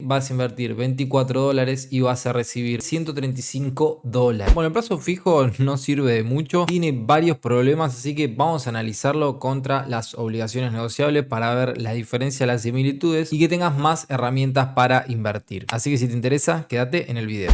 vas a invertir $24 y vas a recibir $135. Bueno, el plazo fijo no sirve de mucho, tiene varios problemas, así que vamos a analizarlo contra las obligaciones negociables para ver la diferencia, las similitudes y que tengas más herramientas para invertir. Así que si te interesa, quédate en el video.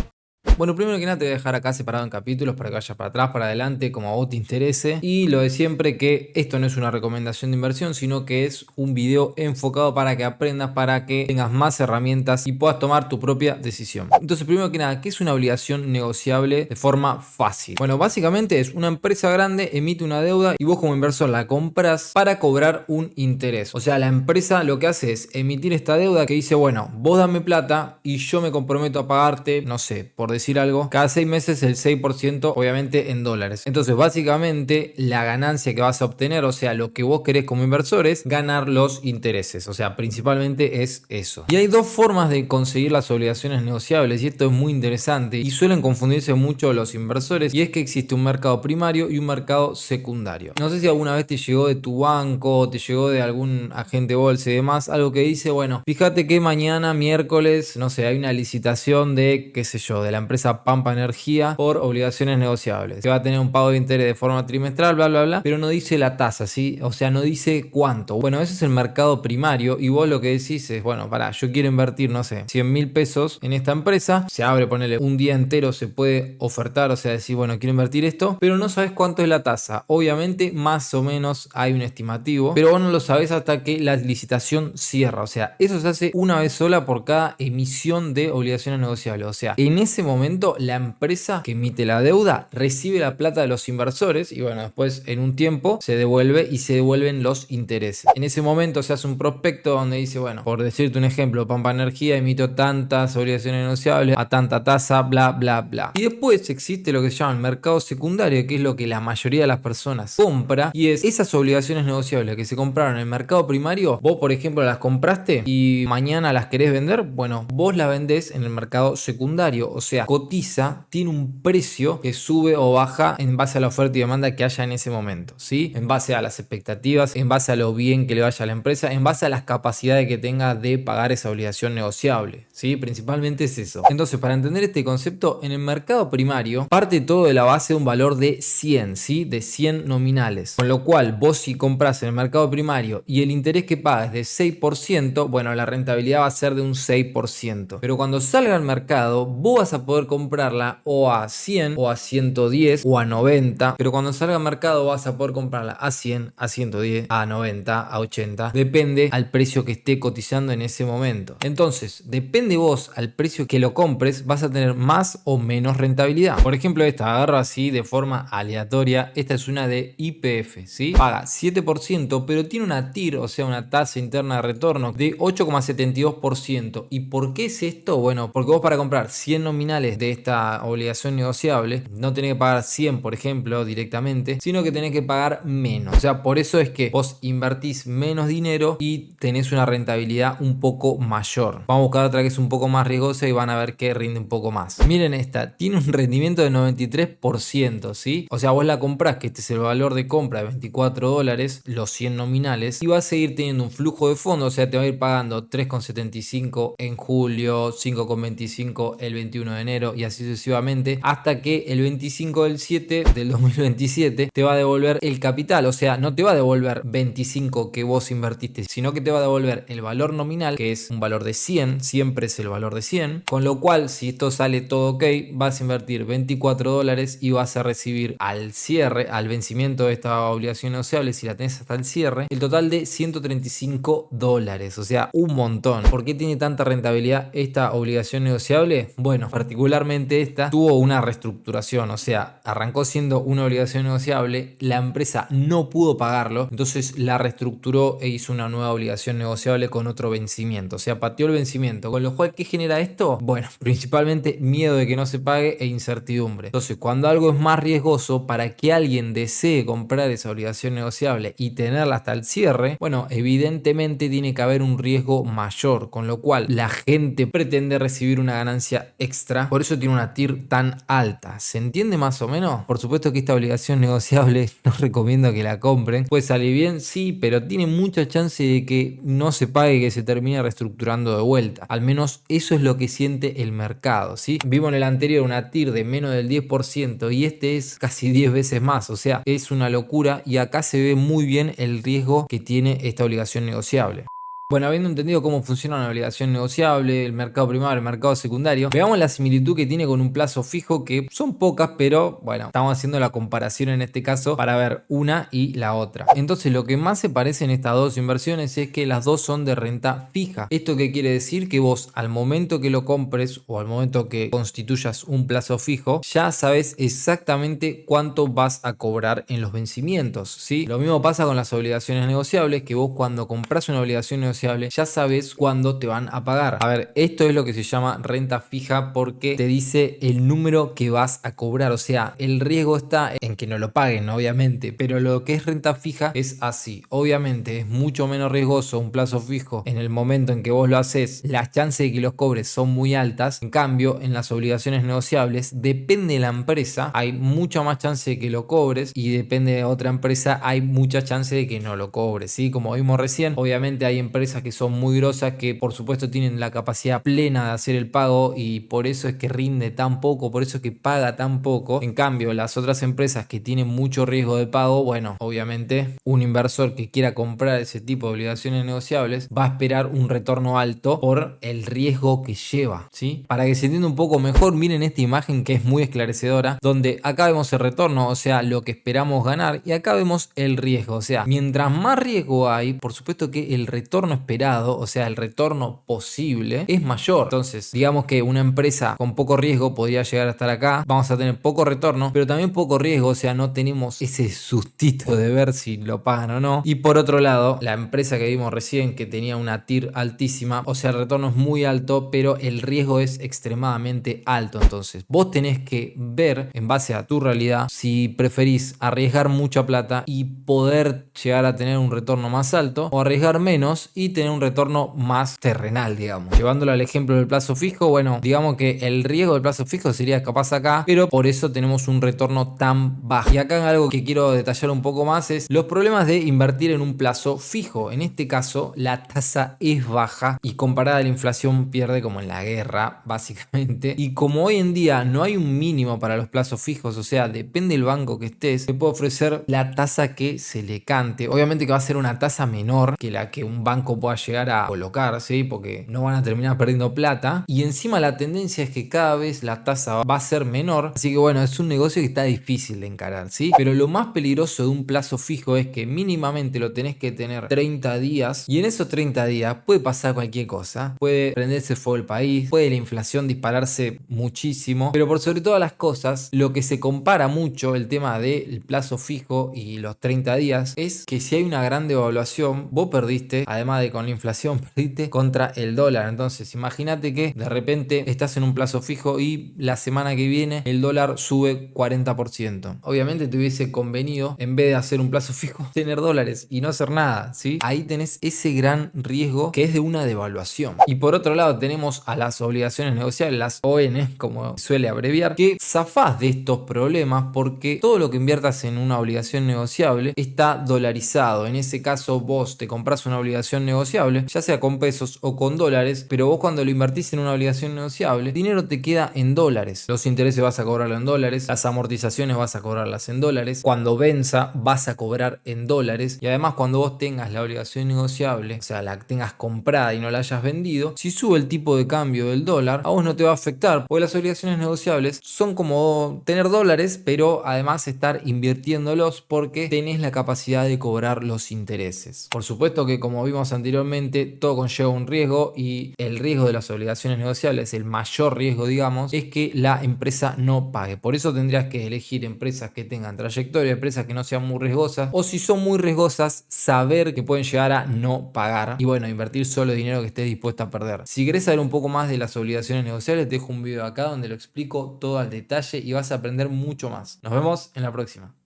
Bueno, primero que nada te voy a dejar acá separado en capítulos para que vayas para atrás, para adelante, como a vos te interese. Y lo de siempre, que esto no es una recomendación de inversión, sino que es un video enfocado para que aprendas, para que tengas más herramientas y puedas tomar tu propia decisión. Entonces, primero que nada, ¿qué es una obligación negociable de forma fácil? Bueno, básicamente es una empresa grande, emite una deuda y vos como inversor la compras para cobrar un interés. O sea, la empresa lo que hace es emitir esta deuda que dice, bueno, vos dame plata y yo me comprometo a pagarte, no sé, por decir algo, cada 6 meses el 6%, obviamente en dólares. Entonces básicamente la ganancia que vas a obtener, o sea, lo que vos querés como inversor es ganar los intereses, o sea, principalmente es eso. Y hay dos formas de conseguir las obligaciones negociables y esto es muy interesante y suelen confundirse mucho los inversores, y es que existe un mercado primario y un mercado secundario. No sé si alguna vez te llegó de tu banco, te llegó de algún agente bolsa y demás, algo que dice, bueno, fíjate que mañana miércoles, no sé, hay una licitación de, qué sé yo, de la empresa Pampa Energía por obligaciones negociables, que va a tener un pago de interés de forma trimestral, bla bla bla, pero no dice la tasa, ¿sí? O sea, no dice cuánto. Bueno, ese es el mercado primario y vos lo que decís es, bueno, pará, yo quiero invertir, no sé, 100.000 pesos en esta empresa, se abre, ponele un día entero, se puede ofertar, o sea, decir, bueno, quiero invertir esto, pero no sabes cuánto es la tasa. Obviamente, más o menos hay un estimativo, pero vos no lo sabés hasta que la licitación cierra, o sea, eso se hace una vez sola por cada emisión de obligaciones negociables, o sea, en ese momento la empresa que emite la deuda recibe la plata de los inversores y bueno, después en un tiempo se devuelve y se devuelven los intereses. En ese momento se hace un prospecto donde dice, bueno, por decirte un ejemplo, Pampa Energía emitió tantas obligaciones negociables a tanta tasa, bla bla bla. Y después existe lo que se llama el mercado secundario, que es lo que la mayoría de las personas compra, y es esas obligaciones negociables que se compraron en el mercado primario. Vos, por ejemplo, las compraste y mañana las querés vender, bueno, vos las vendés en el mercado secundario, o sea, cotiza, tiene un precio que sube o baja en base a la oferta y demanda que haya en ese momento, ¿sí? En base a las expectativas, en base a lo bien que le vaya a la empresa, en base a las capacidades que tenga de pagar esa obligación negociable, ¿sí? Principalmente es eso. Entonces, para entender este concepto, en el mercado primario parte todo de la base de un valor de 100, ¿sí? De 100 nominales. Con lo cual, vos si compras en el mercado primario y el interés que pagas es de 6%, bueno, la rentabilidad va a ser de un 6%. Pero cuando salga al mercado, vos vas a poder comprarla o a 100 o a 110 o a 90, pero cuando salga al mercado vas a poder comprarla a 100, a 110, a 90, a 80, depende al precio que esté cotizando en ese momento. Entonces, depende vos al precio que lo compres, vas a tener más o menos rentabilidad. Por ejemplo, esta agarro así de forma aleatoria, esta es una de YPF, ¿sí? Paga 7%, pero tiene una TIR, o sea, una tasa interna de retorno de 8,72%. ¿Y por qué es esto? Bueno, porque vos para comprar 100 nominales de esta obligación negociable no tenés que pagar 100, por ejemplo, directamente, sino que tenés que pagar menos. O sea, por eso es que vos invertís menos dinero y tenés una rentabilidad un poco mayor. Vamos a buscar otra que es un poco más riesgosa y van a ver que rinde un poco más. Miren esta, tiene un rendimiento de 93%, ¿sí? O sea, vos la comprás, que este es el valor de compra de $24, los 100 nominales, y vas a seguir teniendo un flujo de fondo, o sea, te va a ir pagando 3,75 en julio, 5,25 el 21 de enero y así sucesivamente, hasta que el 25 del 7 del 2027 te va a devolver el capital. O sea, no te va a devolver 25 que vos invertiste, sino que te va a devolver el valor nominal, que es un valor de 100, siempre es el valor de 100, con lo cual si esto sale todo ok, vas a invertir $24 y vas a recibir al cierre, al vencimiento de esta obligación negociable, si la tenés hasta el cierre, el total de $135, o sea, un montón. ¿Por qué tiene tanta rentabilidad esta obligación negociable? Bueno, particularmente esta tuvo una reestructuración, o sea, arrancó siendo una obligación negociable, la empresa no pudo pagarlo, entonces la reestructuró e hizo una nueva obligación negociable con otro vencimiento, o sea, pateó el vencimiento, con lo cual, ¿qué genera esto? Bueno, principalmente miedo de que no se pague e incertidumbre. Entonces, cuando algo es más riesgoso, para que alguien desee comprar esa obligación negociable y tenerla hasta el cierre, bueno, evidentemente tiene que haber un riesgo mayor, con lo cual la gente pretende recibir una ganancia extra alta, por eso tiene una TIR tan alta. ¿Se entiende más o menos? Por supuesto que esta obligación negociable no recomiendo que la compren. Puede salir bien, sí, pero tiene mucha chance de que no se pague y que se termine reestructurando de vuelta. Al menos eso es lo que siente el mercado, ¿sí? Vimos en el anterior una TIR de menos del 10% y este es casi 10 veces más, o sea, es una locura y acá se ve muy bien el riesgo que tiene esta obligación negociable. Bueno, habiendo entendido cómo funciona una obligación negociable, el mercado primario, el mercado secundario, veamos la similitud que tiene con un plazo fijo, que son pocas, pero bueno, estamos haciendo la comparación en este caso para ver una y la otra. Entonces, lo que más se parece en estas dos inversiones es que las dos son de renta fija. ¿Esto qué quiere decir? Que vos al momento que lo compres o al momento que constituyas un plazo fijo, ya sabes exactamente cuánto vas a cobrar en los vencimientos, ¿sí? Lo mismo pasa con las obligaciones negociables, que vos cuando compras una obligación negociable ya sabes cuándo te van a pagar. A ver, esto es lo que se llama renta fija porque te dice el número que vas a cobrar. O sea, el riesgo está en que no lo paguen, obviamente, pero lo que es renta fija es así. Obviamente es mucho menos riesgoso un plazo fijo en el momento en que vos lo haces. Las chances de que los cobres son muy altas. En cambio, en las obligaciones negociables, depende de la empresa, hay mucha más chance de que lo cobres y depende de otra empresa, hay mucha chance de que no lo cobres, ¿sí? Como vimos recién, obviamente hay empresas que son muy grosas que por supuesto tienen la capacidad plena de hacer el pago y por eso es que rinde tan poco, por eso es que paga tan poco. En cambio, las otras empresas que tienen mucho riesgo de pago, bueno, obviamente un inversor que quiera comprar ese tipo de obligaciones negociables va a esperar un retorno alto por el riesgo que lleva, ¿sí? Para que se entienda un poco mejor, miren esta imagen que es muy esclarecedora, donde acá vemos el retorno, o sea, lo que esperamos ganar, y acá vemos el riesgo, o sea, mientras más riesgo hay, por supuesto que el retorno esperado, o sea, el retorno posible, es mayor. Entonces, digamos que una empresa con poco riesgo podría llegar a estar acá, vamos a tener poco retorno, pero también poco riesgo, o sea, no tenemos ese sustito de ver si lo pagan o no. Y por otro lado, la empresa que vimos recién, que tenía una TIR altísima, o sea, el retorno es muy alto, pero el riesgo es extremadamente alto. Entonces, vos tenés que ver, en base a tu realidad, si preferís arriesgar mucha plata y poder llegar a tener un retorno más alto, o arriesgar menos y tener un retorno más terrenal, digamos. Llevándolo al ejemplo del plazo fijo, bueno, digamos que el riesgo del plazo fijo sería capaz acá, pero por eso tenemos un retorno tan bajo. Y acá algo que quiero detallar un poco más es los problemas de invertir en un plazo fijo. En este caso, la tasa es baja y comparada a la inflación pierde como en la guerra, básicamente. Y como hoy en día no hay un mínimo para los plazos fijos, o sea, depende del banco que estés, te puede ofrecer la tasa que se le cante. Obviamente que va a ser una tasa menor que la que un banco pueda llegar a colocar, ¿sí? Porque no van a terminar perdiendo plata. Y encima la tendencia es que cada vez la tasa va a ser menor. Así que bueno, es un negocio que está difícil de encarar, ¿sí? Pero lo más peligroso de un plazo fijo es que mínimamente lo tenés que tener 30 días. Y en esos 30 días puede pasar cualquier cosa. Puede prenderse fuego el país. Puede la inflación dispararse muchísimo. Pero por sobre todas las cosas, lo que se compara mucho el tema del plazo fijo y los 30 días es que si hay una gran devaluación, vos perdiste, además de con la inflación, perdiste contra el dólar. Entonces, imagínate que de repente estás en un plazo fijo y la semana que viene el dólar sube 40%. Obviamente te hubiese convenido, en vez de hacer un plazo fijo, tener dólares y no hacer nada, ¿sí? Ahí tenés ese gran riesgo que es de una devaluación. Y por otro lado tenemos a las obligaciones negociables, las ON, como suele abreviar, que zafás de estos problemas porque todo lo que inviertas en una obligación negociable está dolarizado. En ese caso vos te compras una obligación negociable, ya sea con pesos o con dólares, pero vos cuando lo invertís en una obligación negociable, el dinero te queda en dólares. Los intereses vas a cobrarlo en dólares, las amortizaciones vas a cobrarlas en dólares, cuando venza vas a cobrar en dólares y además cuando vos tengas la obligación negociable, o sea, la tengas comprada y no la hayas vendido, si sube el tipo de cambio del dólar, a vos no te va a afectar, porque las obligaciones negociables son como tener dólares, pero además estar invirtiéndolos porque tenés la capacidad de cobrar los intereses. Por supuesto que como vimos anteriormente, todo conlleva un riesgo y el riesgo de las obligaciones negociables, el mayor riesgo, digamos, es que la empresa no pague. Por eso tendrías que elegir empresas que tengan trayectoria, empresas que no sean muy riesgosas, o si son muy riesgosas, saber que pueden llegar a no pagar y bueno, invertir solo dinero que estés dispuesto a perder. Si querés saber un poco más de las obligaciones negociables, te dejo un video acá donde lo explico todo al detalle y vas a aprender mucho más. Nos vemos en la próxima.